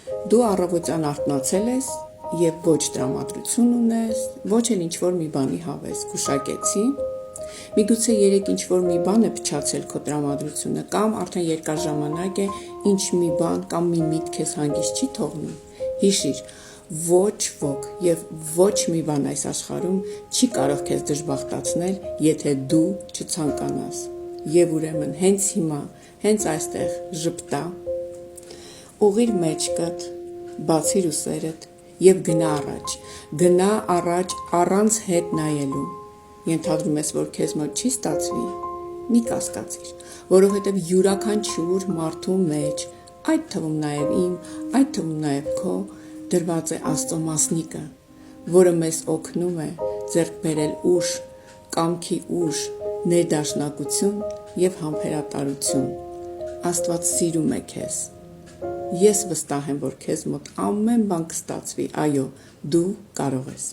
Դու առավոտյան արթնացել ես և ոչ տրամադրություն ունես, ոչ էլ ինչ-որ մի բանի հավես, գուշակեցի, միգուցե երեկ ինչ-որ մի բան է փչացել քո տրամադրությունը կամ արդեն երկար ժամանակ է ինչ մի բան կամ մի միտք քեզ հանգիստ չի թողնում, հիշիր, ոչ ոք և ոչ մի բան այս աշխարհում չի կարող քեզ դժբախտացնել, եթե դու չցանկանաս, և ուրեմն հենց հիմա, հենց այստեղ ժպտա, ուղղիր մեջքդ, բացիր ուսերդ և գնա առաջ առանց հետ նայելու, ենթադրում ես, որ քեզ մոտ չի ստացվի, մի կասկածիր, որովհետև յուրաքանչյուր մարդու մեջ, այդ թվում նաև իմ, այդ թվում նաև քո, դրված է Աստծո մասնիկը, որը մեզ օգնում է ձեռք բերել ուժ, կամքի ուժ, ներդաշնակություն և համբերատարություն, Աստված սիրում է քեզ, ես վստահ եմ, որ քեզ մոտ ամեն բան կստացվի, այո, դու կարող ես։